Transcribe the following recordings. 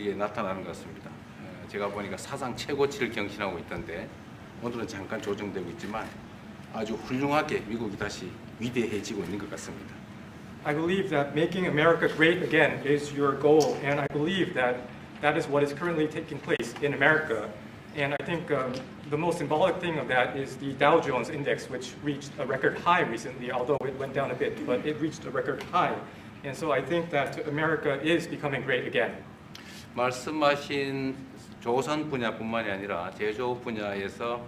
이게 나타나는 것 같습니다. 제가 보니까 사상 최고치를 경신하고 있던데 오늘은 잠깐 조정되고 있지만 아주 훌륭하게 미국이 다시 위대해지고 있는 것 같습니다. I believe that making America great again is your goal, and I believe that that is what is currently taking place in America. And I think the most symbolic thing of that is the Dow Jones Index, which reached a record high recently, although it went down a bit, but it reached a record high. And so I think that America is becoming great again. 말씀하신 조선 분야뿐만이 아니라 제조업 분야에서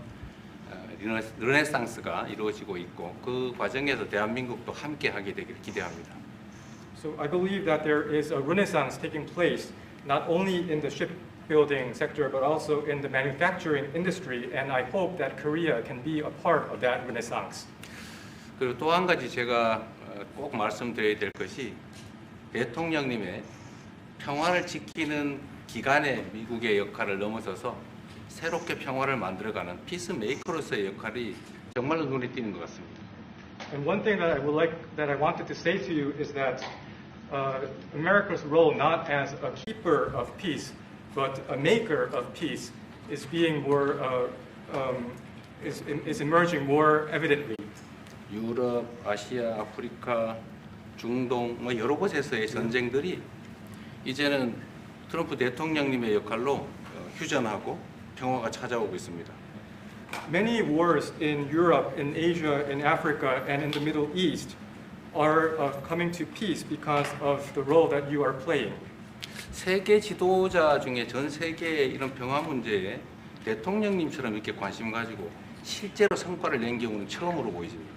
르네상스가 이루어지고 있고 그 과정에서 대한민국도 함께하게 되길 기대합니다. So I believe that there is a renaissance taking place not only in the shipbuilding sector but also in the manufacturing industry, and I hope that Korea can be a part of that renaissance. 그리고 또 한 가지 제가 꼭 말씀드려야 될 것이 대통령님의 평화를 지키는 기간의 미국의 역할을 넘어서서 새롭게 평화를 만들어가는 피스메이커로서의 역할이 정말로 눈에 띄는 것 같습니다. And one thing that I wanted to say to you is that America's role not as a keeper of peace, but a maker of peace, is being more is emerging more evidently. 유럽, 아시아, 아프리카, 중동 뭐 여러 곳에서의 전쟁들이 이제는 트럼프 대통령님의 역할로 휴전하고 평화가 찾아오고 있습니다. Many wars in Europe, in Asia, in Africa, and in the Middle East are coming to peace because of the role that you are playing. 세계 지도자 중에 전 세계의 이런 평화 문제에 대통령님처럼 이렇게 관심 가지고 실제로 성과를 낸 경우는 처음으로 보이십니다.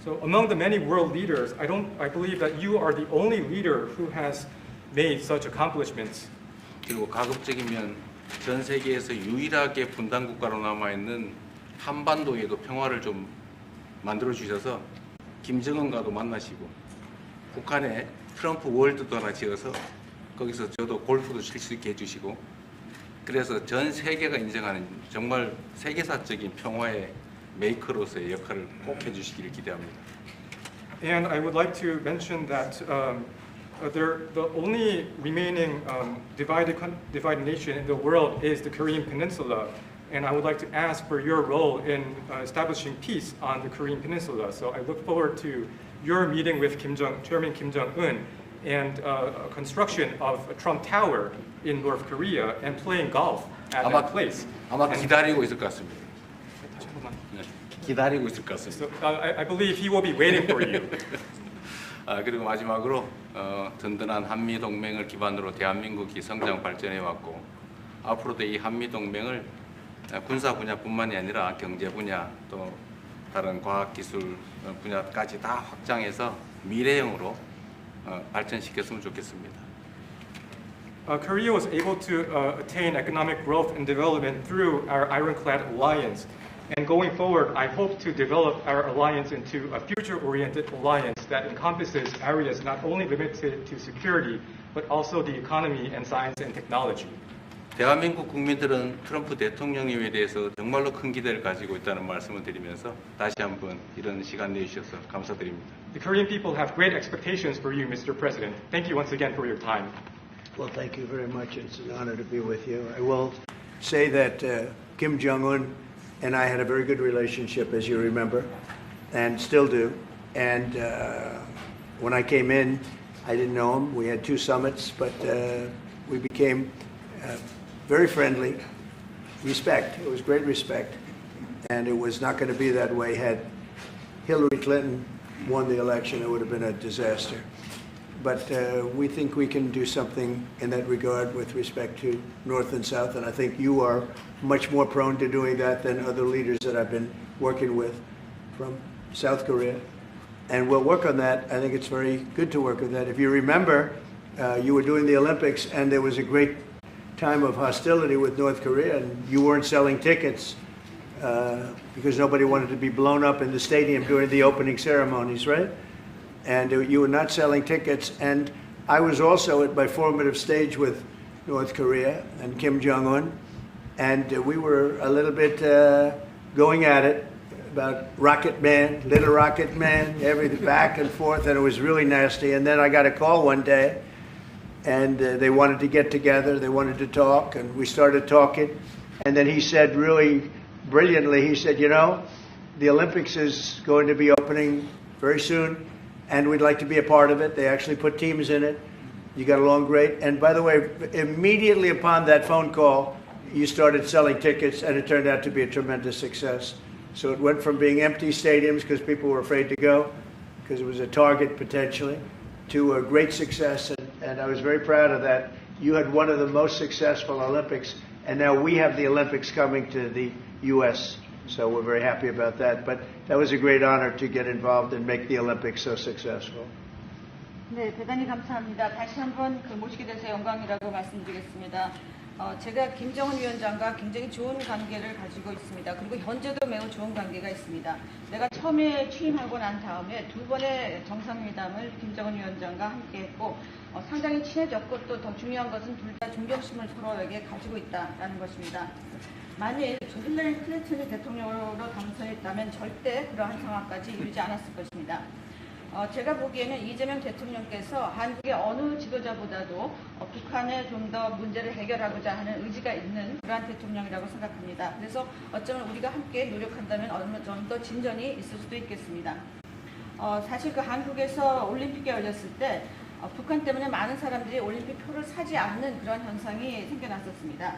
So among the many world leaders, I believe that you are the only leader who has made such accomplishments. 그리고 가급적이면 전 세계에서 유일하게 분단 국가로 남아 있는 한반도에도 평화를 좀 만들어 주셔서 김정은과도 만나시고 북한에 트럼프 월드도 하나 지어서 거기서 저도 골프도 칠 수 있게 해주시고 그래서 전 세계가 인정하는 정말 세계사적인 평화의 메이커로서의 역할을 꼭 해주시기를 기대합니다. And I would like to mention that the only remaining divided nation in the world is the Korean Peninsula, and I would like to ask for your role in establishing peace on the Korean Peninsula. So I look forward to your meeting with Chairman Kim Jong-un and construction of a Trump Tower in North Korea and playing golf at that place. 아마 기다리고 있을 것 같습니다. 네, 기다리고 있을 것 같습니다. So I believe he will be waiting for you. 그리고 마지막으로 든든한 한미 동맹을 기반으로 대한민국이 성장 발전해 왔고 앞으로도 이 한미 동맹을 군사 분야뿐만이 아니라 경제 분야 또 다른 과학 기술 분야까지 다 확장해서 미래형으로 발전시켰으면 좋겠습니다. Korea was able to attain economic growth and development through our ironclad alliance. And going forward, I hope to develop our alliance into a future-oriented alliance that encompasses areas not only limited to security, but also the economy and science and technology. 대한민국 국민들은 트럼프 대통령님에 대해서 정말로 큰 기대를 가지고 있다는 말씀을 드리면서 다시 한번 이런 시간 내주셔서 감사드립니다. The Korean people have great expectations for you, Mr. President. Thank you once again for your time. Well, thank you very much. It's an honor to be with you. I will say that Kim Jong-un and I had a very good relationship, as you remember, and still do. And when I came in, I didn't know him. We had 2 summits, but we became very friendly. Respect. It was great respect. And it was not going to be that way had Hillary Clinton won the election. It would have been a disaster. But we think we can do something in that regard with respect to North and South, and I think you are much more prone to doing that than other leaders that I've been working with from South Korea. And we'll work on that. I think it's very good to work on that. If you remember, you were doing the Olympics, and there was a great time of hostility with North Korea, and you weren't selling tickets because nobody wanted to be blown up in the stadium during the opening ceremonies, right? And you were not selling tickets. And I was also at my formative stage with North Korea and Kim Jong-un, and we were a little bit going at it about Rocket Man, Little Rocket Man, everything back and forth, and it was really nasty. And then I got a call one day, and they wanted to get together. They wanted to talk, and we started talking. And then he said, really brilliantly, he said, you know, the Olympics is going to be opening very soon, and we'd like to be a part of it. They actually put teams in it. You got along great. And by the way, immediately upon that phone call, you started selling tickets, and it turned out to be a tremendous success. So it went from being empty stadiums because people were afraid to go, because it was a target potentially, to a great success. And I was very proud of that. You had one of the most successful Olympics, and now we have the Olympics coming to the U.S., so we're very happy about that. But that was a great honor to get involved and make the Olympics so successful. 네, 대단히 감사합니다. 다시 한번 모시게 돼서 영광이라고 말씀드리겠습니다. 제가 김정은 위원장과 굉장히 좋은 관계를 가지고 있습니다. 그리고 현재도 매우 좋은 관계가 있습니다. 내가 처음에 취임하고 난 다음에 두 번의 정상회담을 김정은 위원장과 함께 했고 상당히 친해졌고 또 더 중요한 것은 둘 다 존경심을 서로에게 가지고 있다는 것입니다. 만일 힐러리 클린턴이 대통령으로 당선했다면 절대 그러한 상황까지 이르지 않았을 것입니다. 제가 보기에는 이재명 대통령께서 한국의 어느 지도자보다도 북한에 좀 더 문제를 해결하고자 하는 의지가 있는 그러한 대통령이라고 생각합니다. 그래서 어쩌면 우리가 함께 노력한다면 어느 정도 진전이 있을 수도 있겠습니다. 사실 그 한국에서 올림픽이 열렸을 때 북한 때문에 많은 사람들이 올림픽 표를 사지 않는 그런 현상이 생겨났었습니다.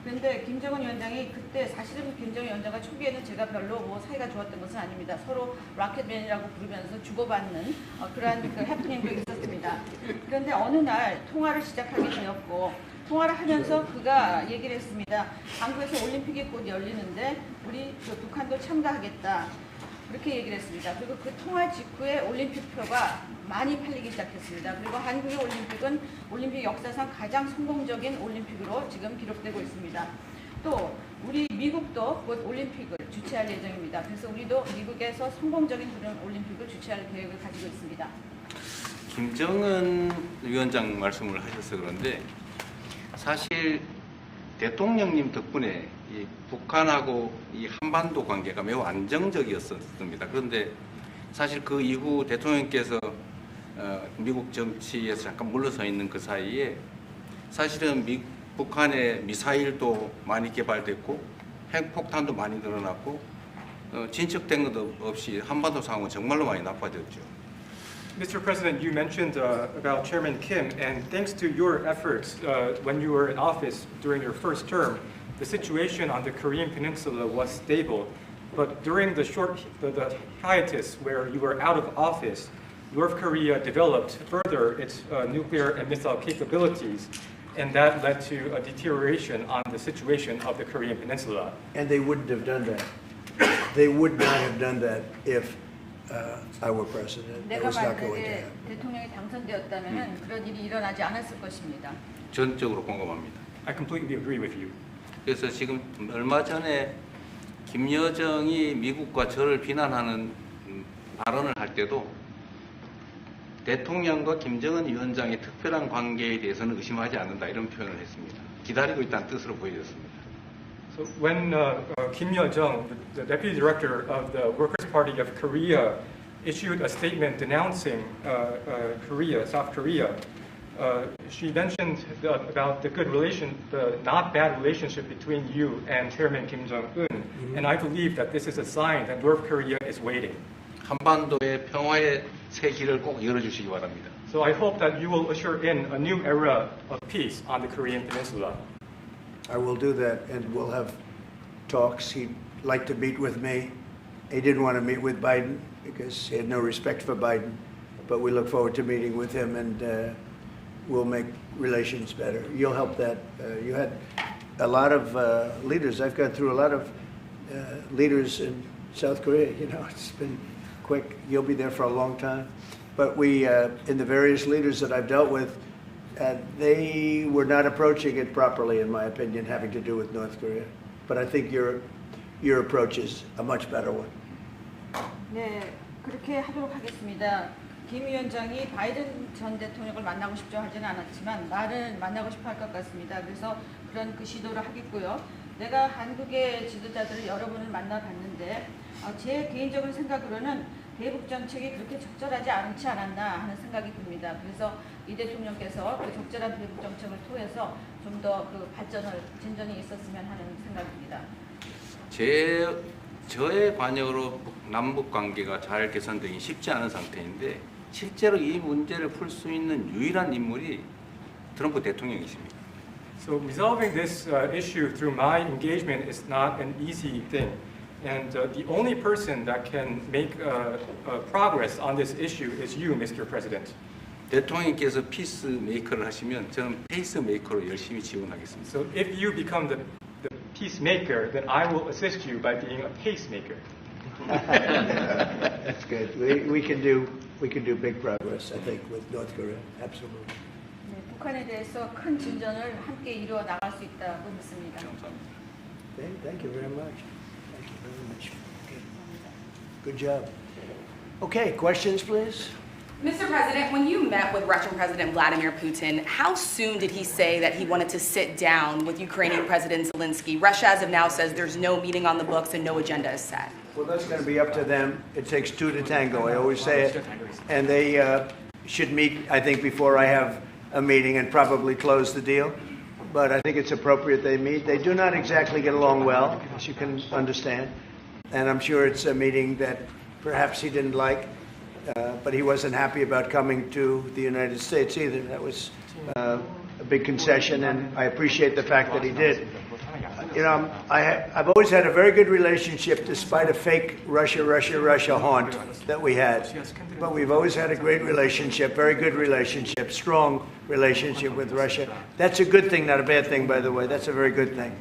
그런데 김정은 위원장이 그때 사실은 김정은 위원장과 초기에는 제가 별로 사이가 좋았던 것은 아닙니다. 서로 락켓맨이라고 부르면서 주고받는 그러한 해프닝도 있었습니다. 그런데 어느 날 통화를 시작하게 되었고 통화를 하면서 그가 얘기를 했습니다. 한국에서 올림픽이 곧 열리는데 우리 북한도 참가하겠다. 그렇게 얘기를 했습니다. 그리고 그 통화 직후에 올림픽표가 많이 팔리기 시작했습니다. 그리고 한국의 올림픽은 올림픽 역사상 가장 성공적인 올림픽으로 지금 기록되고 있습니다. 또 우리 미국도 곧 올림픽을 주최할 예정입니다. 그래서 우리도 미국에서 성공적인 그런 올림픽을 주최할 계획을 가지고 있습니다. 김정은 위원장 말씀을 하셔서 그런데 사실 대통령님 덕분에 이 북한하고 이 한반도 관계가 매우 안정적이었습니다. 그런데 사실 그 이후 대통령께서 미국 정치에서 잠깐 물러서 있는 그 사이에 사실은 북한의 미사일도 많이 개발됐고 핵폭탄도 많이 늘어났고 진척된 것도 없이 한반도 상황은 정말로 많이 나빠졌죠. Mr. President, you mentioned about Chairman Kim, and thanks to your efforts when you were in office during your first term, the situation on the Korean Peninsula was stable. But during the hiatus where you were out of office, North Korea developed further its nuclear and missile capabilities, and that led to a deterioration on the situation of the Korean Peninsula. And they wouldn't have done that. They would not have done that if I were president. That 내가 was not going to 만약에 happen. 대통령이 당선되었다면 그런 일이 일어나지 않았을 것입니다. 전적으로 공감합니다. I completely agree with you. 그래서 지금 얼마 전에 김여정이 미국과 저를 비난하는 발언을 할 때도 대통령과 김정은 위원장의 특별한 관계에 대해서는 의심하지 않는다 이런 표현을 했습니다. 기다리고 있다는 뜻으로 보여졌습니다. So when Kim Yo-jong, the deputy director of the Workers' Party of Korea, issued a statement denouncing South Korea, she mentioned about the not bad relationship between you and Chairman Kim Jong-un, and I believe that this is a sign that North Korea is waiting. 한반도의 평화의 새 길을 꼭 열어주시기 바랍니다. So I hope that you will usher in a new era of peace on the Korean Peninsula. I will do that, and we'll have talks. He'd like to meet with me. He didn't want to meet with Biden because he had no respect for Biden, but we look forward to meeting with him, and we'll make relations better. You'll help that. You had a lot of leaders. I've gone through a lot of leaders in South Korea. You know, it's been quick. You'll be there for a long time. But we, in the various leaders that I've dealt with, they were not approaching it properly, in my opinion, having to do with North Korea. But I think your approach is a much better one. 네, 그렇게 하도록 하겠습니다. 김 위원장이 바이든 전 대통령을 만나고 싶죠 하지는 않았지만 나는 만나고 싶어 할 것 같습니다. 그래서 그런 시도를 하겠고요. 내가 한국의 지도자들을 여러 분을 만나봤는데 제 개인적인 생각으로는 대북 정책이 그렇게 적절하지 않지 않았나 하는 생각이 듭니다. 그래서 이 대통령께서 그 적절한 대북 정책을 통해서 좀 더 그 진전이 있었으면 하는 생각입니다. 저의 관여로 남북 관계가 잘 개선되기 쉽지 않은 상태인데 실제로 이 문제를 풀 수 있는 유일한 인물이 트럼프 대통령이십니다. So resolving this issue through my engagement is not an easy thing. And the only person that can make progress on this issue is you, Mr. President. 대통령께서 피스 메이커를 하시면 저는 페이스 메이커로 열심히 지원하겠습니다. So if you become the peacemaker, then I will assist you by being a pacemaker. That's good. We can do big progress, I think, with North Korea. Absolutely. 네, 북한에 대해서 큰 진전을 함께 이루어 나갈 수 있다고 믿습니다. 감사합니다. Okay, thank you very much. Thank you very much. Okay. Good job. Okay, questions, please? Mr. President, when you met with Russian President Vladimir Putin, how soon did he say that he wanted to sit down with Ukrainian President Zelensky? Russia, as of now, says there's no meeting on the books and no agenda is set. Well, that's going to be up to them. It takes two to tango. I always say it. And they should meet, I think, before I have a meeting and probably close the deal. But I think it's appropriate they meet. They do not exactly get along well, as you can understand. And I'm sure it's a meeting that perhaps he didn't like. But he wasn't happy about coming to the United States either. That was a big concession, and I appreciate the fact that he did. You know, I've always had a very good relationship, despite a fake Russia haunt that we had. But we've always had a great relationship, very good relationship, strong relationship with Russia. That's a good thing, not a bad thing, by the way. That's a very good thing.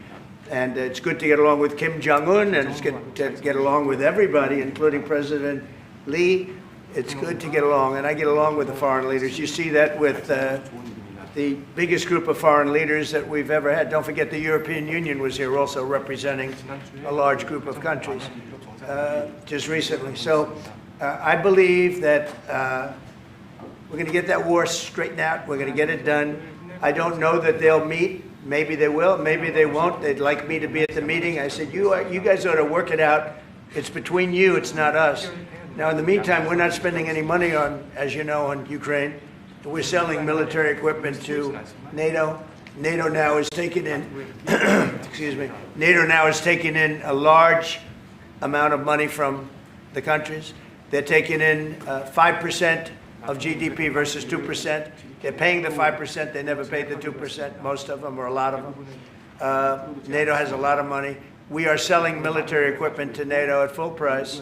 And it's good to get along with Kim Jong-un, and it's good to get along with everybody, including President Lee. It's good to get along, and I get along with the foreign leaders. You see that with the biggest group of foreign leaders that we've ever had. Don't forget the European Union was here also representing a large group of countries just recently. So I believe that we're going to get that war straightened out. We're going to get it done. I don't know that they'll meet. Maybe they will. Maybe they won't. They'd like me to be at the meeting. I said, you guys ought to work it out. It's between you. It's not us. Now, in the meantime, we're not spending any money on, as you know, on Ukraine. We're selling military equipment to NATO. NATO now is taking in, excuse me, NATO now is taking in a large amount of money from the countries. They're taking in 5% of GDP versus 2%. They're paying the 5%. They never paid the 2%, most of them, or a lot of them. NATO has a lot of money. We are selling military equipment to NATO at full price.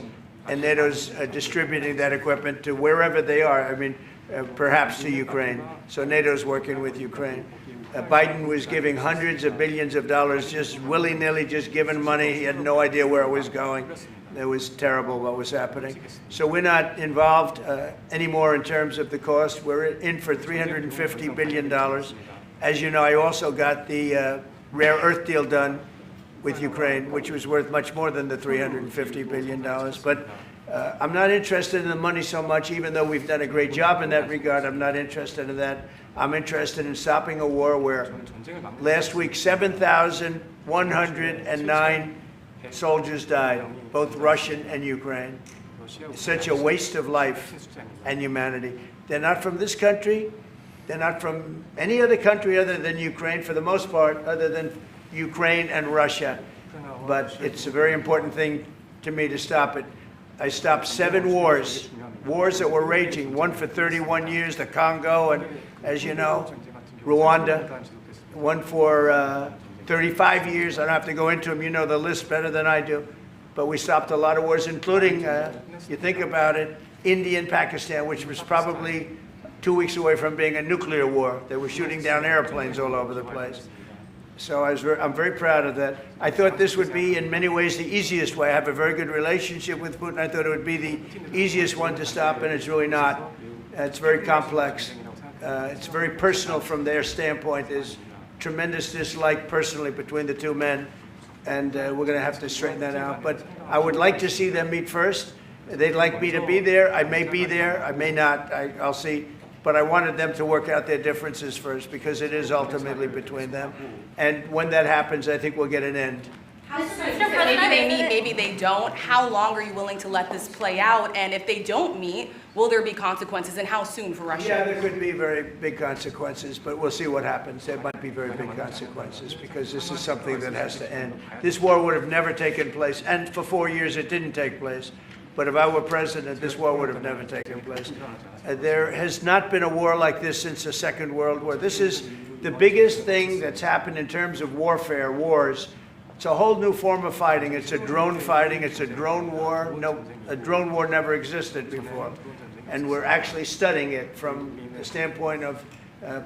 And NATO's distributing that equipment to wherever they are, I mean, perhaps to Ukraine. So NATO's working with Ukraine. Biden was giving hundreds of billions of dollars, just willy-nilly, just giving money. He had no idea where it was going. It was terrible what was happening. So we're not involved anymore in terms of the cost. We're in for $350 billion. As you know, I also got the rare earth deal done with Ukraine, which was worth much more than the $350 billion. But I'm not interested in the money so much, even though we've done a great job in that regard. I'm not interested in that. I'm interested in stopping a war where last week 7,109 soldiers died, both Russian and Ukraine. It's such a waste of life and humanity. They're not from this country. They're not from any other country other than Ukraine, for the most part, other than Ukraine and Russia. But it's a very important thing to me to stop it. I stopped 7 wars that were raging, one for 31 years, the Congo, and as you know, Rwanda, one for 35 years. I don't have to go into them. You know the list better than I do. But we stopped a lot of wars, including, you think about it, India and Pakistan, which was probably 2 weeks away from being a nuclear war. They were shooting down airplanes all over the place. So I'm very proud of that. I thought this would be, in many ways, the easiest way. I have a very good relationship with Putin. I thought it would be the easiest one to stop, and it's really not. It's very complex. It's very personal from their standpoint. There's tremendous dislike personally between the two men, and we're going to have to straighten that out. But I would like to see them meet first. They'd like me to be there. I may be there. I may not. I'll see. But I wanted them to work out their differences first, because it is ultimately between them. And when that happens, I think we'll get an end Maybe they meet, maybe they don't. How long are you willing to let this play out? And if they don't meet, will there be consequences, and how soon for Russia? Yeah, there could be very big consequences, but we'll see what happens. There might be very big consequences because this is something that has to end. This war would have never taken place, and for 4 years it didn't take place. But if I were president, this war would have never taken place. There has not been a war like this since the Second World War. This is the biggest thing that's happened in terms of warfare, wars. It's a whole new form of fighting. It's a drone fighting. It's a drone war. No, a drone war never existed before. And we're actually studying it from the standpoint of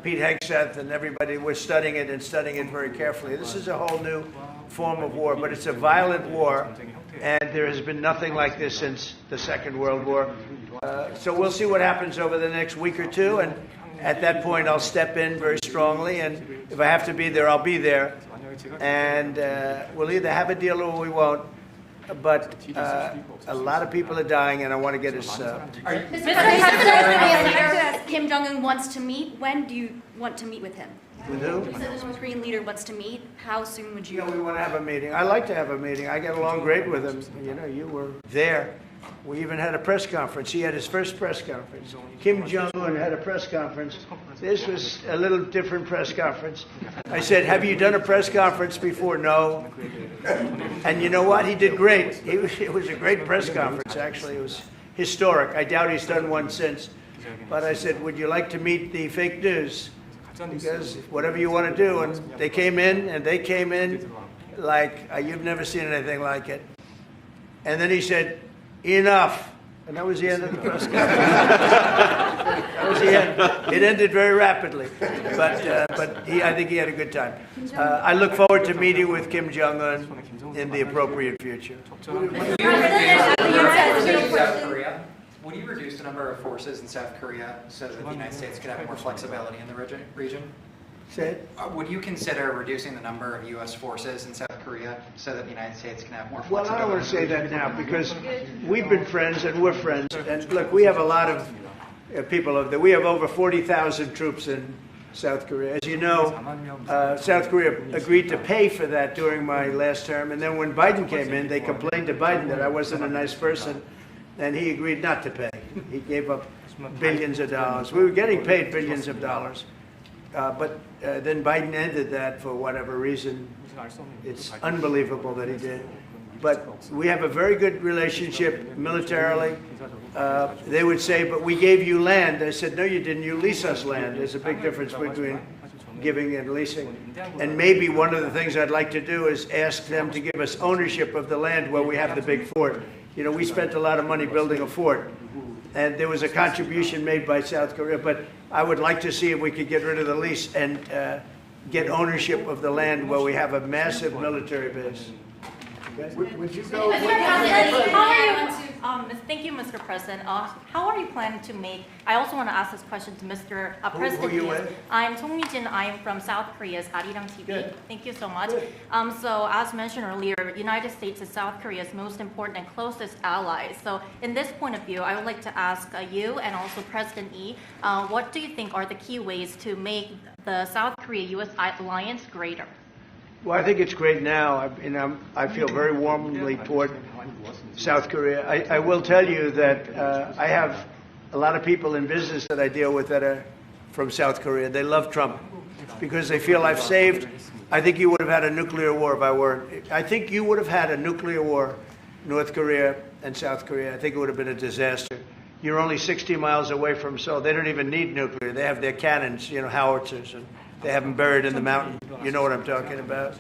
Pete Hegseth and everybody. We're studying it and studying it very carefully. This is a whole new form of war, but it's a violent war, and there has been nothing like this since the Second World War. So we'll see what happens over the next week or two, and at that point I'll step in very strongly, and if I have to be there, I'll be there. And we'll either have a deal or we won't. But a lot of people are dying, and I want to get us. Mr. President, Kim Jong-un wants to meet. When do you want to meet with him? With who? You said the North Korean leader wants to meet. How soon would you? You know, we want to have a meeting. I like to have a meeting. I get along great with him. You know, you were there. We even had a press conference. He had his first press conference. Kim Jong-un had a press conference. This was a little different press conference. I said, have you done a press conference before? No. And you know what? He did great. It was a great press conference, actually. It was historic. I doubt he's done one since. But I said, would you like to meet the fake news? Because whatever you want to do. And they came in like you've never seen anything like it. And then he said, enough. And that was the end of the press conference. That was the end. It ended very rapidly. But I think he had a good time. I look forward to meeting with Kim Jong-un in the appropriate future. Would you reduce the number of forces in South Korea so that the United States could have more flexibility in the region? Say it. Would you consider reducing the number of U.S. forces in South Korea so that the United States can have more Well, flexibility? I don't want to say that now because we've been friends and we're friends. And look, we have a lot of people over there. We have over 40,000 troops in South Korea. As you know, South Korea agreed to pay for that during my last term. And then when Biden came in, they complained to Biden that I wasn't a nice person. And he agreed not to pay. He gave up billions of dollars. We were getting paid billions of dollars. But then Biden ended that for whatever reason. It's unbelievable that he did. But we have a very good relationship militarily. They would say, but we gave you land. I said, no, you didn't. You lease us land. There's a big difference between giving and leasing. And maybe one of the things I'd like to do is ask them to give us ownership of the land where we have the big fort. You know, we spent a lot of money building a fort. And there was a contribution made by South Korea, but I would like to see if we could get rid of the lease and get ownership of the land where we have a massive military base. Okay? Would you go? Thank you, Mr. President. How are you planning to make? I also want to ask this question to Mr. President. Who are you with? I'm Song Mi-jin. I'm from South Korea's Arirang TV. Good. Thank you so much. Good. So as mentioned earlier, United States is South Korea's most important and closest ally. So in this point of view, I would like to ask you and also President Lee, what do you think are the key ways to make the South Korea-U.S. alliance greater? Well, I think it's great now. I feel very warmly toward South Korea. I will tell you that I have a lot of people in business that I deal with that are from South Korea. They love Trump because they feel I've saved. I think you would have had a nuclear war if I weren't. I think you would have had a nuclear war, North Korea and South Korea. I think it would have been a disaster. You're only 60 miles away from Seoul. They don't even need nuclear. They have their cannons, you know, howitzers, and they have them buried in the mountain. You know what I'm talking about.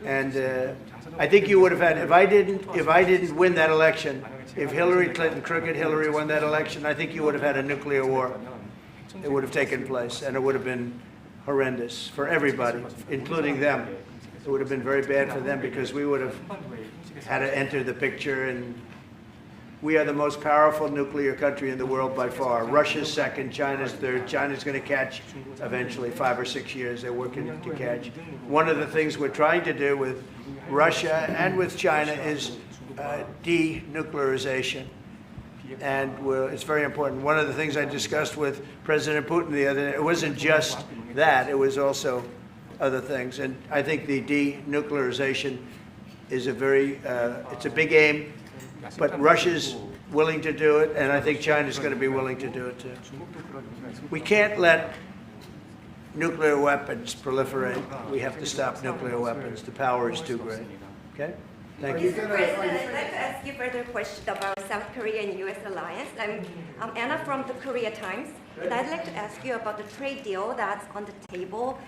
And I think you would have had, if I didn't win that election, if Hillary Clinton, crooked Hillary, won that election, I think you would have had a nuclear war. It would have taken place, and it would have been horrendous for everybody, including them. It would have been very bad for them because we would have had to enter the picture, and we are the most powerful nuclear country in the world by far. Russia's second, China's third. China's going to catch eventually, 5 or 6 years. They're working to catch. One of the things we're trying to do with Russia and with China is denuclearization. And it's very important. One of the things I discussed with President Putin the other day, it wasn't just that, it was also other things. And I think the denuclearization is a it's a big aim, but Russia's willing to do it, and I think China's going to be willing to do it too. We can't let nuclear weapons proliferate. We have to stop nuclear weapons. The power is too great. Okay? Thank you. Mr. President, I'd like to ask you further question about South Korea and U.S. alliance. I'm Anna from the Korea Times, and I'd like to ask you about the trade deal that's on the table.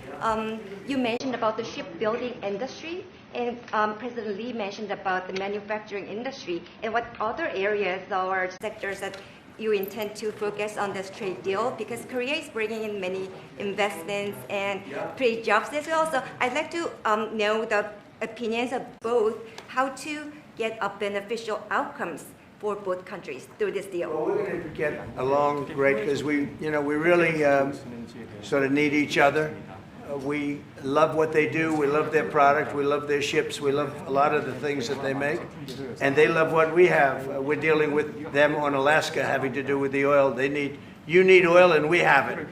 You mentioned about the shipbuilding industry, and President Lee mentioned about the manufacturing industry, and what other areas or sectors that you intend to focus on this trade deal, because Korea is bringing in many investments and create jobs as well. So I'd like to know the opinions of both, how to get a beneficial outcomes for both countries through this deal. Well, we're going to get along great because we really sort of need each other. We love what they do. We love their product. We love their ships. We love a lot of the things that they make. And they love what we have. We're dealing with them on Alaska having to do with the oil. You need oil and we have it.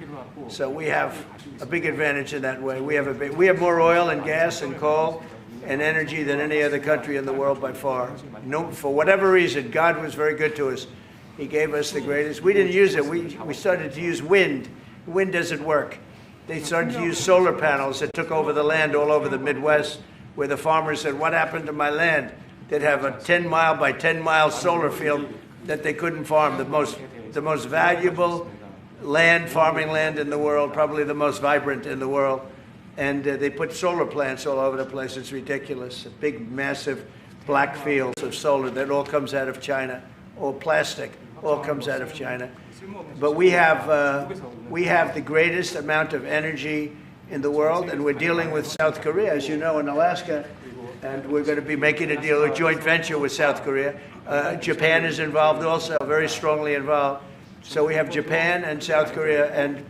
So we have a big advantage in that way. We have more oil and gas and coal and energy than any other country in the world by far. No, for whatever reason, God was very good to us. He gave us the greatest. We didn't use it. We started to use wind. Wind doesn't work. They started to use solar panels that took over the land all over the Midwest, where the farmers said, what happened to my land? They'd have a 10-mile by 10-mile solar field that they couldn't farm, the most valuable farming land in the world, probably the most vibrant in the world. And they put solar plants all over the place. It's ridiculous. Big, massive black fields of solar that all comes out of China, or plastic, all comes out of China. But we have the greatest amount of energy in the world, and we're dealing with South Korea, as you know, in Alaska, and we're going to be making a deal, a joint venture with South Korea. Japan is involved also, very strongly involved. So we have Japan and South Korea, and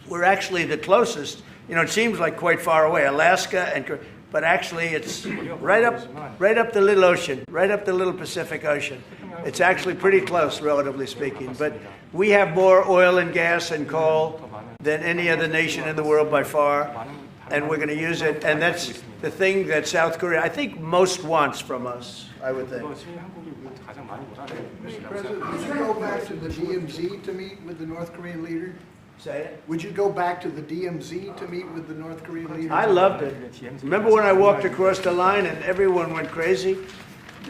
we're actually the closest. You know, it seems like quite far away, Alaska, but actually it's right up the little ocean, right up the little Pacific Ocean. It's actually pretty close, relatively speaking. But we have more oil and gas and coal than any other nation in the world by far, and we're going to use it. And that's the thing that South Korea, I think, most wants from us, I would think. Mr. President, would you go back to the DMZ to meet with the North Korean leader? Say it. Would you go back to the DMZ to meet with the North Korean leader? I loved it. Remember when I walked across the line and everyone went crazy?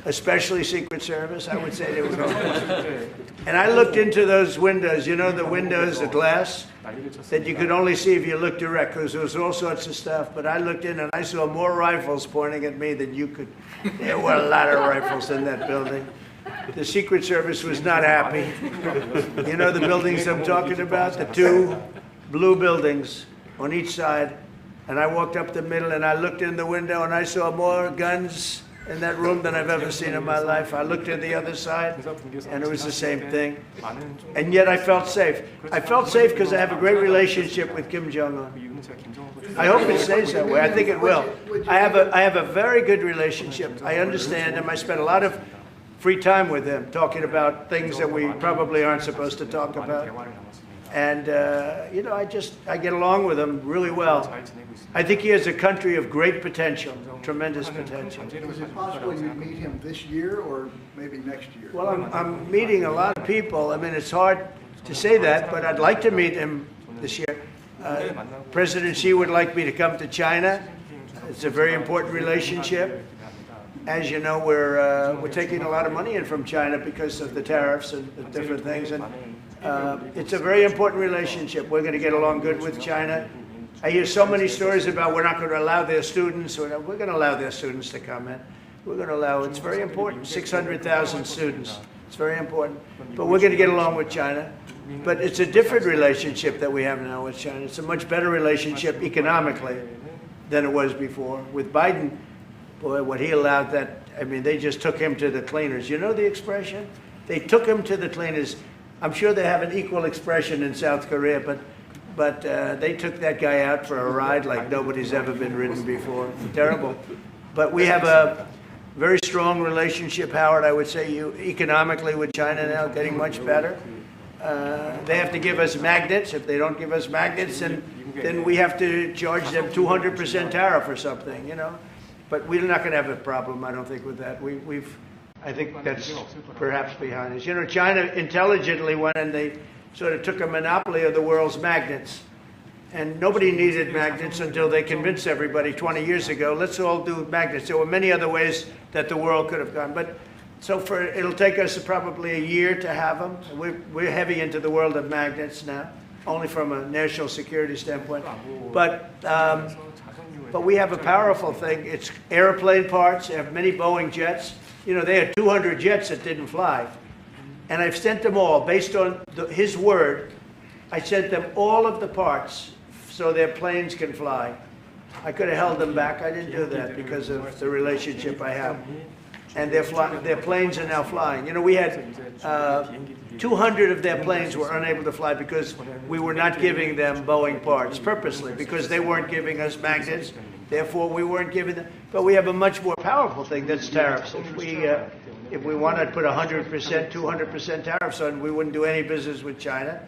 Especially Secret Service, I would say they were going crazy. And I looked into those windows, you know, the windows, the glass, that you could only see if you looked direct, because there was all sorts of stuff. But I looked in and I saw more rifles pointing at me than you could. There were a lot of rifles in that building. The Secret Service was not happy. You know the buildings I'm talking about? The two blue buildings on each side. And I walked up the middle and I looked in the window and I saw more guns in that room than I've ever seen in my life. I looked at the other side and it was the same thing. And yet I felt safe. I felt safe because I have a great relationship with Kim Jong-un. I hope it stays that way. I think it will. I have a very good relationship. I understand him. I spent a lot of free time with him, talking about things that we probably aren't supposed to talk about. And, you know, I get along with him really well. I think he has a country of great potential, tremendous potential. Is it possible you meet him this year or maybe next year? Well, I'm meeting a lot of people. I mean, it's hard to say that, but I'd like to meet him this year. President Xi would like me to come to China. It's a very important relationship. As you know, we're taking a lot of money in from China because of the tariffs and the different things. And it's a very important relationship. We're going to get along good with China. I hear so many stories about we're not going to allow their students. We're going to allow their students to come in. We're going to allow, it's very important, 600,000 students. It's very important. But we're going to get along with China. But it's a different relationship that we have now with China. It's a much better relationship economically than it was before. With Biden, boy, what he allowed that, I mean, they just took him to the cleaners. You know the expression? They took him to the cleaners. I'm sure they have an equal expression in South Korea, but they took that guy out for a ride like nobody's ever been ridden before. Terrible. But we have a very strong relationship, Howard, I would say, economically with China now, getting much better. They have to give us magnets. If they don't give us magnets, then we have to charge them 200% tariff or something, you know. But we're not going to have a problem, I don't think, with that. I think that's perhaps behind us. You know, China intelligently went and they sort of took a monopoly of the world's magnets. And nobody needed magnets until they convinced everybody 20 years ago, let's all do magnets. There were many other ways that the world could have gone. But so it'll take us probably a year to have them. We're heavy into the world of magnets now, only from a national security standpoint. But we have a powerful thing. It's airplane parts. They have many Boeing jets. You know, they had 200 jets that didn't fly. And I've sent them all, based on his word, I sent them all of the parts so their planes can fly. I could have held them back. I didn't do that because of the relationship I have. And their planes are now flying. You know, we had 200 of their planes were unable to fly because we were not giving them Boeing parts purposely, because they weren't giving us magnets. Therefore, we weren't giving them. But we have a much more powerful thing, that's tariffs. If we wanted to put 100%, 200% tariffs on, we wouldn't do any business with China.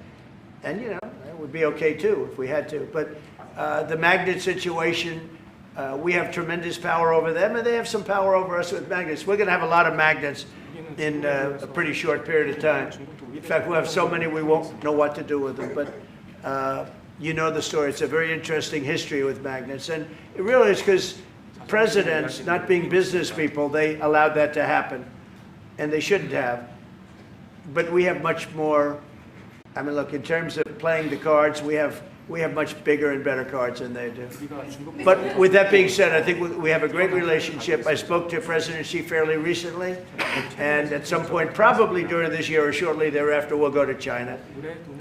And, you know, it would be okay, too, if we had to. But the magnet situation, we have tremendous power over them, and they have some power over us with magnets. We're going to have a lot of magnets in a pretty short period of time. In fact, we'll have so many we won't know what to do with them. But you know the story. It's a very interesting history with magnets. And it really is because presidents, not being business people, they allowed that to happen. And they shouldn't have. But we have much more. I mean, look, in terms of playing the cards, we have much bigger and better cards than they do. But with that being said, I think we have a great relationship. I spoke to President Xi fairly recently, and at some point, probably during this year or shortly thereafter, we'll go to China.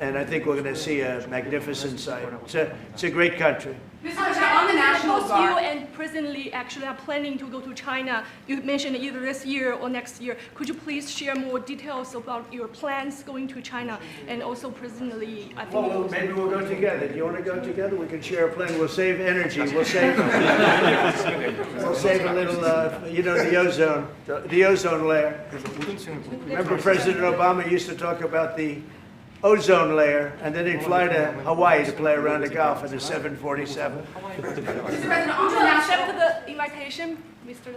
And I think we're going to see a magnificent sight. It's a great country. Mr. President, on the National You Guard. and President Lee actually are planning to go to China. You mentioned either this year or next year. Could you please share more details about your plans going to China? And also President Lee, I think. Well, maybe we'll go together. Do you want to go together? We can share a plane. We'll save energy. We'll save a little, you know, the ozone layer. Remember President Obama used to talk about the ozone layer, and then he'd fly to Hawaii to play around the Gulf in a 747. Mr. President, on the To accept national. the invitation, Mr.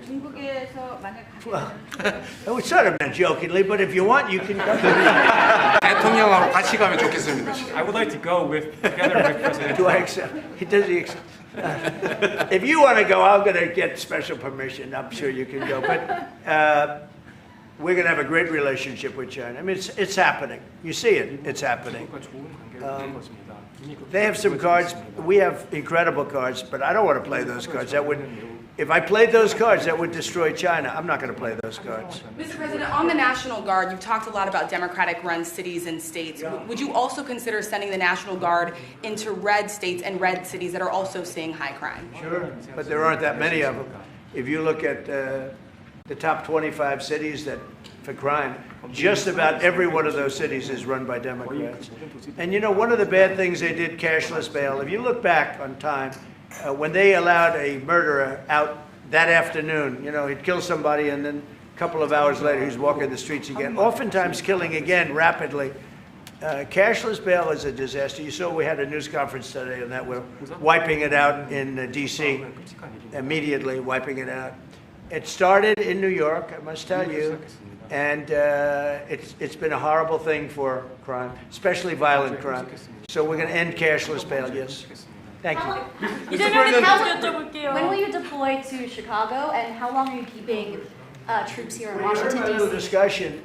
중국에서 만약 Well, we sort of meant jokingly, but if you want, you can go. 대통령하고 같이 가면 좋겠습니다. I would like to go together with President. Do I accept? Does he accept? If you want to go, I'm going to get special permission. I'm sure you can go. But we're going to have a great relationship with China. I mean, it's happening. You see it. It's happening. They have some cards. We have incredible cards, but I don't want to play those cards. If I played those cards, that would destroy China. I'm not going to play those cards. Mr. President, on the National Guard, you've talked a lot about Democratic-run cities and states. Would you also consider sending the National Guard into red states and red cities that are also seeing high crime? Sure, but there aren't that many of them. If you look at the top 25 cities for crime, just about every one of those cities is run by Democrats. And you know, one of the bad things they did, cashless bail, if you look back on time, when they allowed a murderer out that afternoon, you know, he'd kill somebody and then a couple of hours later he's walking the streets again, oftentimes killing again rapidly. Cashless bail is a disaster. You saw we had a news conference today on that. We're wiping it out in D.C., immediately wiping it out. It started in New York, I must tell you, and it's been a horrible thing for crime, especially violent crime. So we're going to end cashless bail, yes. Thank you. When will you deploy to Chicago, and how long are you keeping troops here in We're Washington, in a little D.C.? discussion.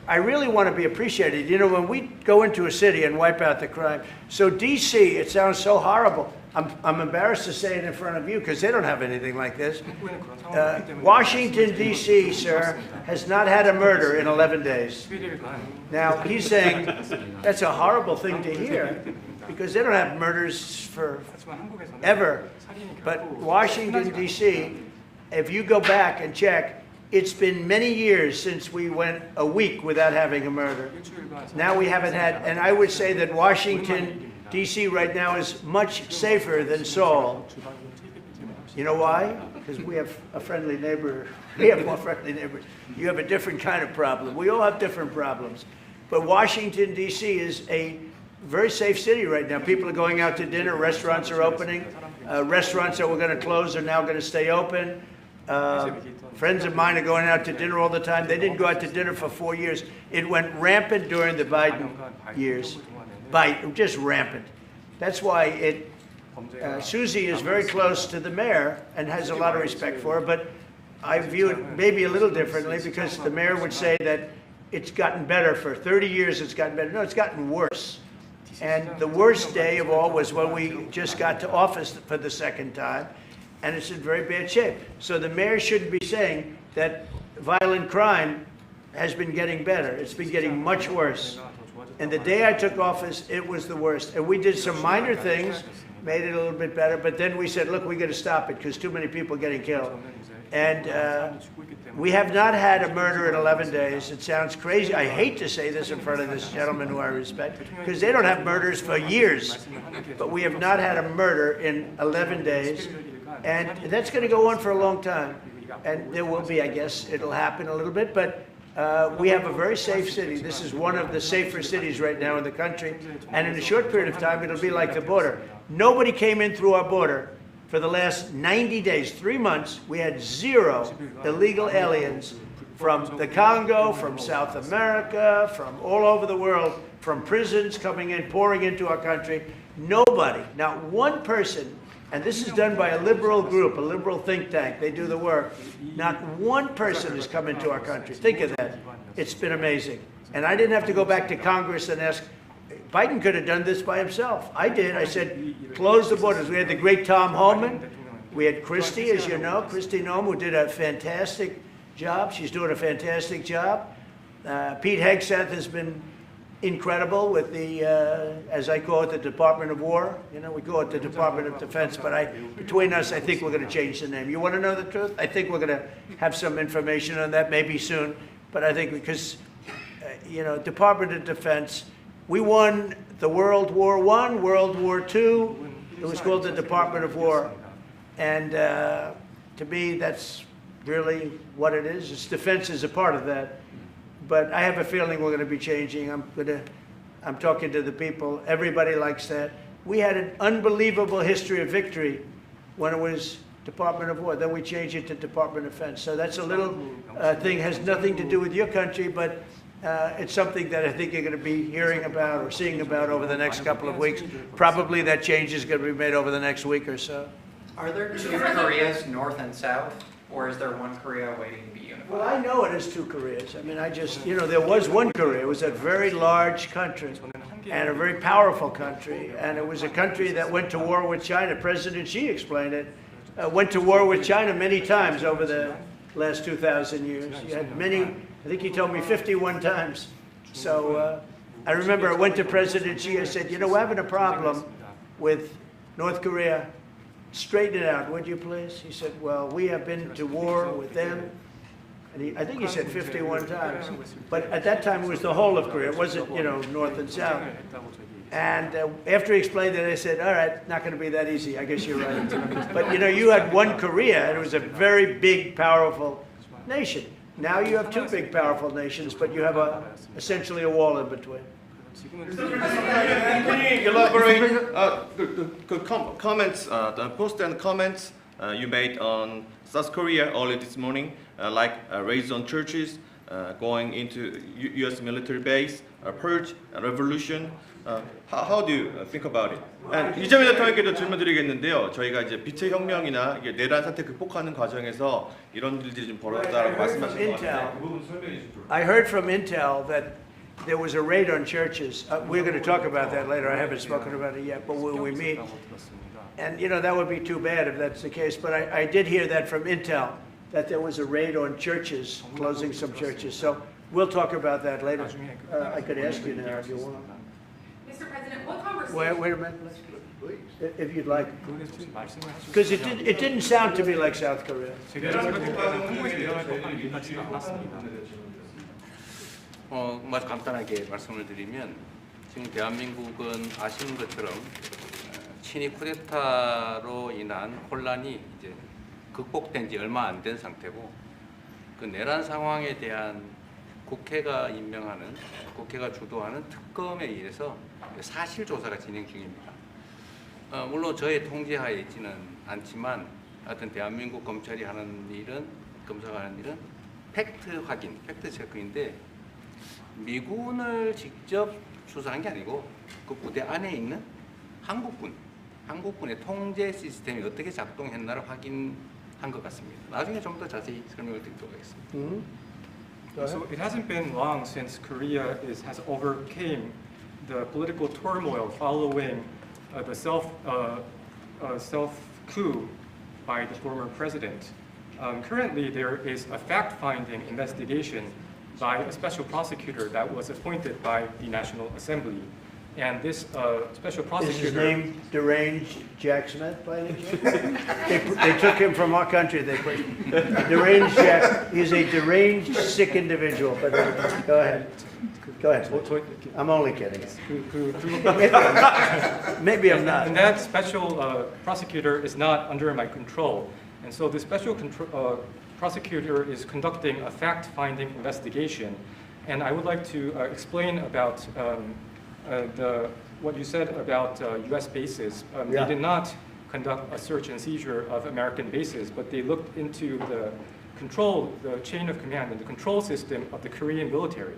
I really want to be appreciated. You know, when we go into a city and wipe out the crime, so D.C., it sounds so horrible. I'm embarrassed to say it in front of you because they don't have anything like this. Washington, D.C., sir, has not had a murder in 11 days. Now, he's saying that's a horrible thing to hear because they don't have murders for ever. But Washington, D.C., if you go back and check, it's been many years since we went a week without having a murder. Now we haven't had, and I would say that Washington, D.C. right now is much safer than Seoul. You know why? Because we have a friendly neighbor. We have more friendly neighbors. You have a different kind of problem. We all have different problems. But Washington, D.C. is a very safe city right now. People are going out to dinner. Restaurants are opening. Restaurants that were going to close are now going to stay open. Friends of mine are going out to dinner all the time. They didn't go out to dinner for 4 years. It went rampant during the Biden years, just rampant. That's why Susie is very close to the mayor and has a lot of respect for her, but I view it maybe a little differently because the mayor would say that it's gotten better for 30 years, it's gotten better. No, it's gotten worse. And the worst day of all was when we just got to office for the second time, and it's in very bad shape. So the mayor shouldn't be saying that violent crime has been getting better. It's been getting much worse. And the day I took office, it was the worst. And we did some minor things, made it a little bit better, but then we said, look, we got to stop it because too many people are getting killed. And we have not had a murder in 11 days. It sounds crazy. I hate to say this in front of this gentleman who I respect, because they don't have murders for years. But we have not had a murder in 11 days. And that's going to go on for a long time. And there will be, I guess, it'll happen a little bit. But we have a very safe city. This is one of the safer cities right now in the country. And in a short period of time, it'll be like the border. Nobody came in through our border. For the last 90 days, 3 months, we had 0 illegal aliens from the Congo, from South America, from all over the world, from prisons coming in, pouring into our country. Nobody, not one person, and this is done by a liberal group, a liberal think tank. They do the work. Not one person has come into our country. Think of that. It's been amazing. And I didn't have to go back to Congress and ask. Biden could have done this by himself. I did. I said, close the borders. We had the great Tom Homan. We had Christie, as you know, Christie Noem, who did a fantastic job. She's doing a fantastic job. Pete Hegseth has been incredible with the, as I call it, the Department of War. You know, we call it the Department of Defense, but between us, I think we're going to change the name. You want to know the truth? I think we're going to have some information on that maybe soon. But I think because, you know, Department of Defense, we won the World War I, World War II. It was called the Department of War. And to me, that's really what it is. Its defense is a part of that. But I have a feeling we're going to be changing. I'm talking to the people. Everybody likes that. We had an unbelievable history of victory when it was Department of War. Then we changed it to Department of Defense. So that's a little thing, has nothing to do with your country, but it's something that I think you're going to be hearing about or seeing about over the next couple of weeks. Probably that change is going to be made over the next week or so. Are there 2 Koreas, North and South, or is there one Korea waiting to be unified? Well, I know it is 2 Koreas. I mean, you know, there was one Korea. It was a very large country and a very powerful country. And it was a country that went to war with China. President Xi explained it. Went to war with China many times over the last 2,000 years. You had many, I think he told me 51 times. So I remember I went to President Xi. I said, you know, we're having a problem with North Korea. Straighten it out, would you please? He said, well, we have been to war with them. And I think he said 51 times. But at that time, it was the whole of Korea. It wasn't, you know, North and South. And after he explained it, I said, all right, not going to be that easy. I guess you're right. But, you know, you had one Korea, and it was a very big, powerful nation. Now you have 2 big, powerful nations, but you have essentially a wall in between. Can you elaborate comments, the post and comments you made on South Korea early this morning, like raids on churches, going into U.S. military base, purge, revolution. How do you think about it? 이재명 대통령께도 질문드리겠는데요. 저희가 이제 빛의 혁명이나 이게 내란 사태 극복하는 과정에서 이런 일들이 좀 벌어졌다라고 말씀하신 것 같은데 그 부분 설명해 주시죠. I heard from Intel that there was a raid on churches. We're going to talk about that later. I haven't spoken about it yet, but when we meet. And, you know, that would be too bad if that's the case. But I did hear that from Intel, that there was a raid on churches, closing some churches. So we'll talk about that later. I could ask you now if you want. Mr. President, what conversation? Wait a minute. If you'd like. Because it didn't sound to me like South Korea. 아주 간단하게 말씀을 드리면 지금 대한민국은 아시는 것처럼 친위 쿠데타로 인한 혼란이 이제 극복된 지 얼마 안 된 상태고 그 내란 상황에 대한 국회가 임명하는, 국회가 주도하는 특검에 의해서 사실 조사가 진행 중입니다. 물론 저의 통제하에 있지는 않지만 하여튼 대한민국 검찰이 하는 일은 검사가 하는 일은 팩트 확인, 팩트 체크인데 미군을 직접 수사한 게 아니고 그 부대 안에 있는 한국군의 통제 시스템이 어떻게 작동했나를 확인한 것 같습니다. 나중에 좀 더 자세히 설명을 드리도록 하겠습니다. So it hasn't been long since Korea has overcame the political turmoil following the self-coup by the former president. Currently, there is a fact-finding investigation by a special prosecutor that was appointed by the National Assembly. And this special Is his prosecutor... name Deranged Jack Smith by any chance? They took him from our country. They put Deranged Jack. He's a deranged, sick individual. But go ahead. Go ahead. I'm only kidding. Maybe I'm not. And that special prosecutor is not under my control. And so the special prosecutor is conducting a fact-finding investigation. And I would like to explain about what you said about U.S. bases. Yeah. They did not conduct a search and seizure of American bases, but they looked into the chain of command and the control system of the Korean military.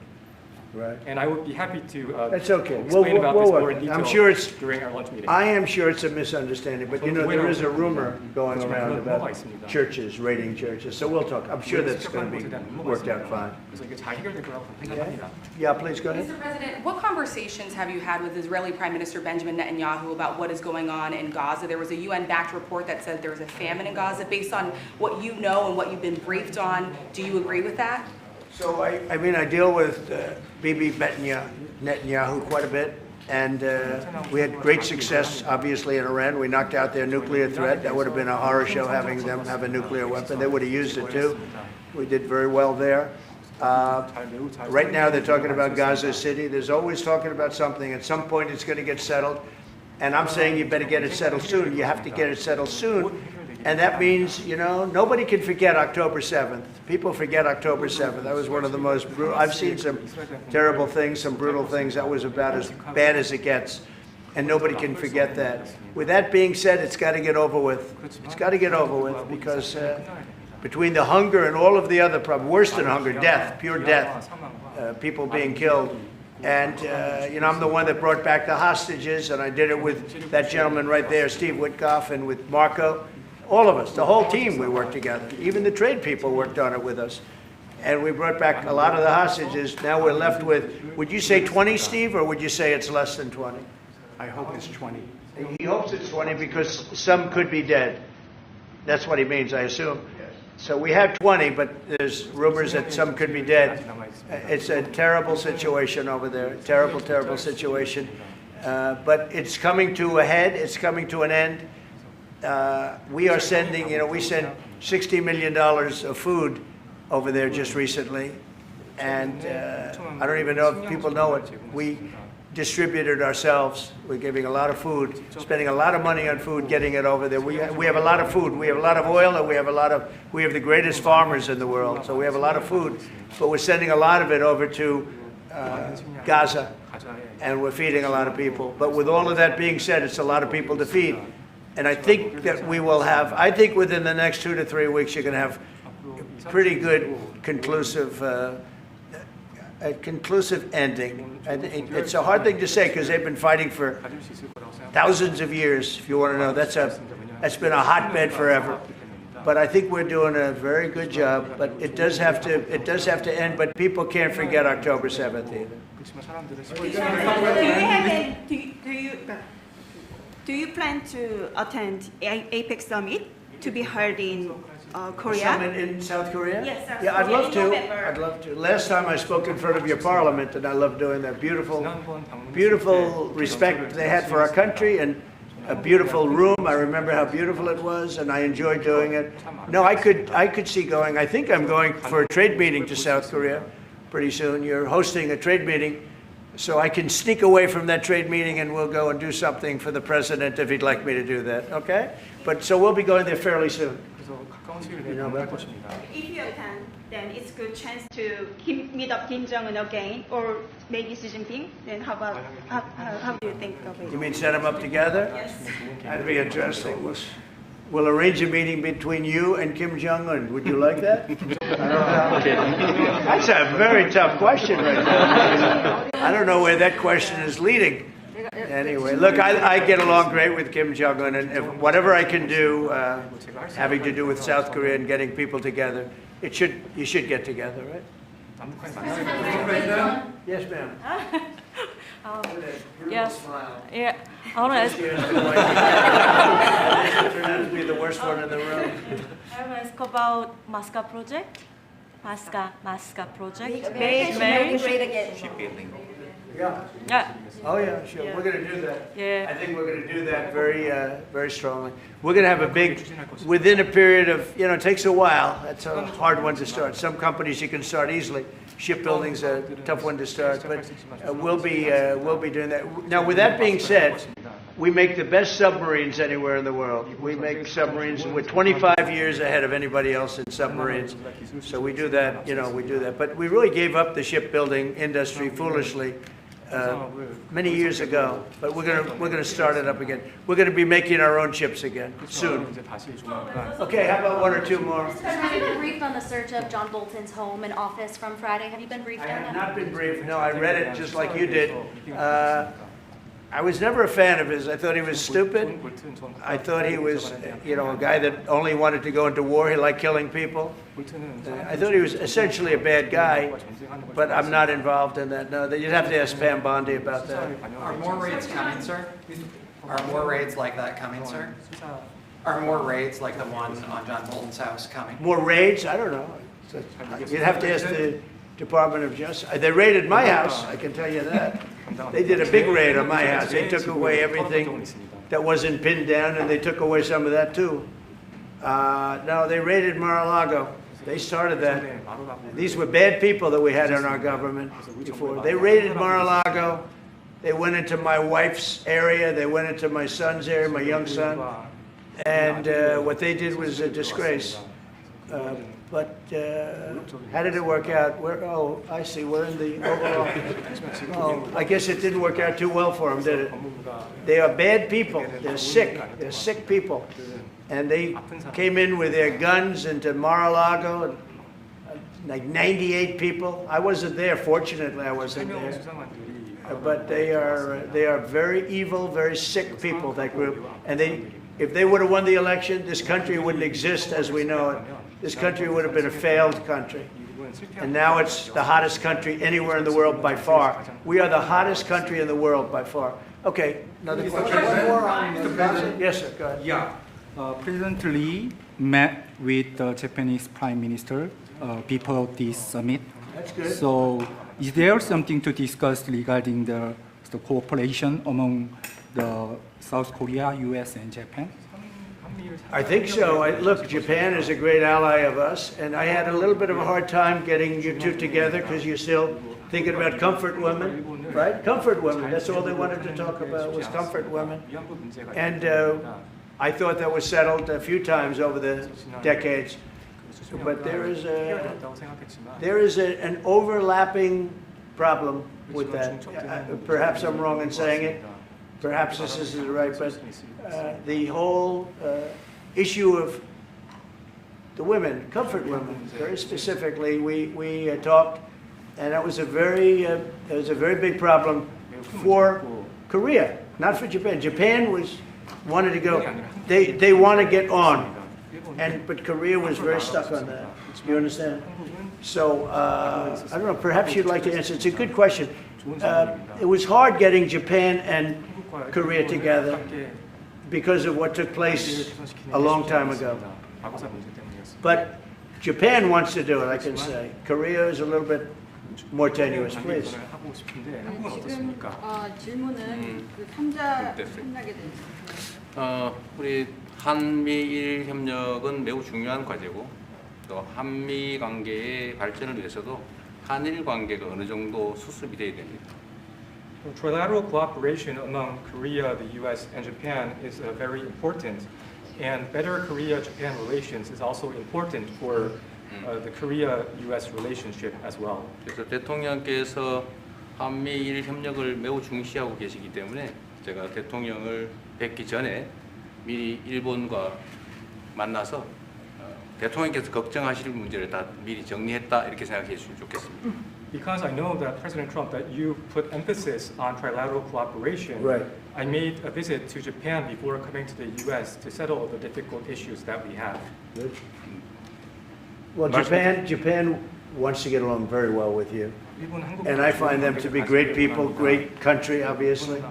Right. And I would be happy to That's okay. explain about this more in detail I'm sure it's. during our lunch meeting. I am sure it's a misunderstanding, but you know there is a rumor going around about churches raiding churches. So we'll talk. I'm sure that's going to be worked out fine. 그래서 이게 잘 해결될 거라고 생각합니다. Yeah, please go ahead. Mr. President, what conversations have you had with Israeli Prime Minister Benjamin Netanyahu about what is going on in Gaza? There was a UN-backed report that said there was a famine in Gaza. Based on what you know and what you've been briefed on, do you agree with that? So I mean, I deal with Bibi Netanyahu quite a bit, and we had great success, obviously, in Iran. We knocked out their nuclear threat. That would have been a horror show having them have a nuclear weapon. They would have used it too. We did very well there. Right now, they're talking about Gaza City. There's always talking about something. At some point, it's going to get settled. And I'm saying you better get it settled soon. You have to get it settled soon. And that means, you know, nobody can forget October 7th. People forget October 7th. That was one of the most brutal. I've seen some terrible things, some brutal things. That was about as bad as it gets. And nobody can forget that. With that being said, it's got to get over with. It's got to get over with because between the hunger and all of the other problems, worse than hunger, death, pure death, people being killed. And, you know, I'm the one that brought back the hostages, and I did it with that gentleman right there, Steve Witkoff, and with Marco. All of us, the whole team, we worked together. Even the trade people worked on it with us. And we brought back a lot of the hostages. Now we're left with, would you say 20, Steve, or would you say it's less than 20? I hope it's 20. He hopes it's 20 because some could be dead. That's what he means, I assume. So we have 20, but there's rumors that some could be dead. It's a terrible situation over there, terrible, terrible situation. But it's coming to a head, it's coming to an end. We are sending, you know, we sent $60 million of food over there just recently. And I don't even know if people know it. We distributed ourselves. We're giving a lot of food, spending a lot of money on food, getting it over there. We have a lot of food. We have a lot of oil, and we have the greatest farmers in the world. So we have a lot of food, but we're sending a lot of it over to Gaza, and we're feeding a lot of people. But with all of that being said, it's a lot of people to feed. And I think that we will have, I think within the next 2 to 3 weeks, you're going to have pretty good conclusive ending. And it's a hard thing to say because they've been fighting for thousands of years, if you want to know. That's been a hotbed forever. But I think we're doing a very good job. But it does have to end. But people can't forget October 7th either. Do you plan to attend APEC summit to be held in Korea? Summit in South Korea? Yes, South Yeah, I'd Korea love in to. November. I'd love to. Last time I spoke in front of your parliament, and I love doing that. Beautiful respect they had for our country, and a beautiful room. I remember how beautiful it was, and I enjoyed doing it. No, I could see going. I think I'm going for a trade meeting to South Korea pretty soon. You're hosting a trade meeting. So I can sneak away from that trade meeting and we'll go and do something for the president if he'd like me to do that, okay? But so we'll be going there fairly soon. 그래서 가까운 시일 You 내에 know 방문할 about 것입니다. If you attend, then it's good chance to meet up Kim Jong-un again or maybe Xi Jinping. Then how do you think of it? You mean set them up together? Yes. That'd be interesting. We'll arrange a meeting between you and Kim Jong-un. Would you like that? That's a very tough question right now. I don't know where that question is leading. Anyway, look, I get along great with Kim Jong-un, and if whatever I can do having to do with South Korea and getting people together, you should get together, right? Yes, ma'am. Yes. Yeah. I want to ask. Turned out to be the worst one in the room. I want to ask about Masca project. Masca project. Make great again. Yeah. Yeah. Oh yeah, sure. Yeah. We're going to do that. Yeah. I think we're going to do that very strongly. We're going to have a big, within a period of, it takes a while. That's a hard one to start. Some companies you can start easily. Shipbuilding's a tough one to start, but we'll be doing that. Now, with that being said, we make the best submarines anywhere in the world. We make submarines, and we're 25 years ahead of anybody else in submarines. So we do that, we do that. But we really gave up the shipbuilding industry foolishly many years ago. But we're gonna start it up again. We're gonna be making our own ships again soon. Okay, how about one or two more? Have you been briefed on the search of John Bolton's home and office from Friday? Have you been briefed I on have that? not been briefed. No, I read it just like you did. I was never a fan of his. I thought he was stupid. I thought he was, a guy that only wanted to go into war. He liked killing people. I thought he was essentially a bad guy, but I'm not involved in that. No, you'd have to ask Pam Bondi about that. Are more raids coming, sir? Are more raids like that coming, sir? Are more raids like the one on John Bolton's house coming? More raids? I don't know. You'd have to ask the Department of Justice. They raided my house, I can tell you that. They did a big raid on my house. They took away everything that wasn't pinned down, and they took away some of that too. No, they raided Mar-a-Lago. They started that. These were bad people that we had in our government before. They raided Mar-a-Lago. They went into my wife's area. They went into my son's area, my young son. And what they did was a disgrace. But how did it work out? I see. We're in the overall. Oh, I guess it didn't work out too well for them, did it? They are bad people. They're sick. They're sick people. And they came in with their guns into Mar-a-Lago, and like 98 people. I wasn't there. Fortunately, I wasn't there. But they are very evil, very sick people, that group. And if they would have won the election, this country wouldn't exist as we know it. This country would have been a failed country. And now it's the hottest country anywhere in the world by far. We are the hottest country in the world by far. Okay, another question. One more on Gaza. Yes, sir, go ahead. Yeah. President Lee met with the Japanese Prime Minister before this summit. That's good. So is there something to discuss regarding the cooperation among the South Korea, US, and Japan? I think so. Look, Japan is a great ally of us, and I had a little bit of a hard time getting you two together because you're still thinking about comfort women, right? Comfort women. That's all they wanted to talk about was comfort women. And I thought that was settled a few times over the decades. But there is an overlapping problem with that. Perhaps I'm wrong in saying it. Perhaps this isn't right, but the whole issue of the women, comfort women, very specifically, we talked, and that was a very big problem for Korea, not for Japan. Japan wanted to go. They want to get on, but Korea was very stuck on that. You understand? So I don't know. Perhaps you'd like to answer. It's a good question. It was hard getting Japan and Korea together because of what took place a long time ago. But Japan wants to do it, I can say. Korea is a little bit more tenuous, please. 지금 질문은 그 3자 협력에 대해서. 우리 한미일 협력은 매우 중요한 과제고 또 한미 관계의 발전을 위해서도 한일 관계가 어느 정도 수습이 돼야 됩니다. Trilateral cooperation among Korea, the U.S., and Japan is very important. And better Korea-Japan relations is also important for the Korea-U.S. relationship as well. 그래서 대통령께서 한미일 협력을 매우 중시하고 계시기 때문에 제가 대통령을 뵙기 전에 미리 일본과 만나서 대통령께서 걱정하실 문제를 다 미리 정리했다 이렇게 생각해 주시면 좋겠습니다. Because I know that President Trump, that you put emphasis on trilateral cooperation, Right. I made a visit to Japan before coming to the U.S. to settle the difficult issues that we have. Well, Japan wants to get along very well with you. And I find them to be great people, great country, obviously.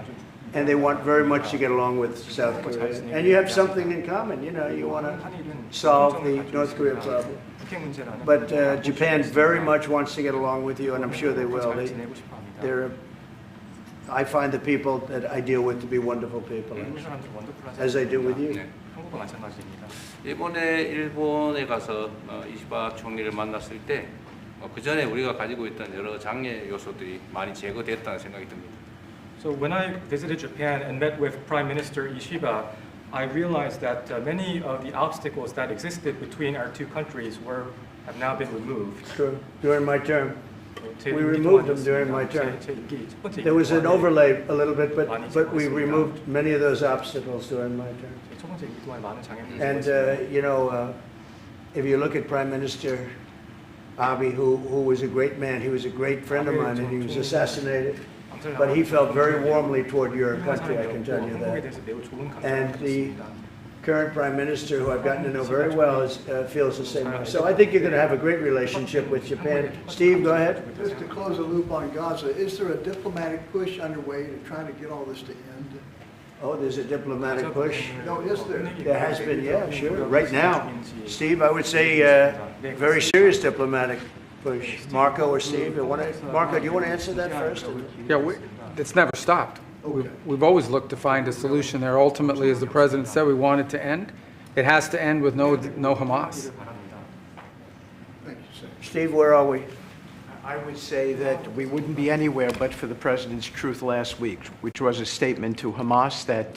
And they want very much to get along with South Korea. And you have something in common, you know, you want to solve the North Korea problem. But Japan very much wants to get along with you, and I'm sure they will. I find the people that I deal with to be wonderful people, as I do with you. 이번에 일본에 가서 이시바 총리를 만났을 때 그 전에 우리가 가지고 있던 여러 장애 요소들이 많이 제거됐다는 생각이 듭니다. So when I visited Japan and met with Prime Minister Ishiba, I realized that many of the obstacles that existed between our two countries have now been removed. True. During my term, we removed them during my term. There was an overlay a little bit, but we removed many of those obstacles during my term. And you know, if you look at Prime Minister Abe, who was a great man, he was a great friend of mine, and he was assassinated. But he felt very warmly toward your country, I can tell you that. And the current Prime Minister, who I've gotten to know very well, feels the same way. So I think you're going to have a great relationship with Japan. Steve, go ahead. Just to close the loop on Gaza, is there a diplomatic push underway to try to get all this to end? Oh, there's a diplomatic push. No, is there? There has been, yeah, sure. Right now, Steve, I would say very serious diplomatic push. Marco or Steve? Marco, do you want to answer that first? Yeah, it's never stopped. We've always looked to find a solution there. Ultimately, as the President said, we want it to end. It has to end with no Hamas. Thank you, sir. Steve, where are we? I would say that we wouldn't be anywhere but for the President's truth last week, which was a statement to Hamas that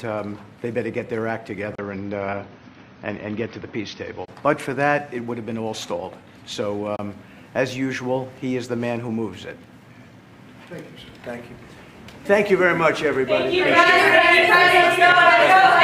they better get their act together and get to the peace table. But for that, it would have been all stalled. So, as usual, he is the man who moves it. Thank you, sir. Thank you. Thank you very much, everybody. Thank you, President.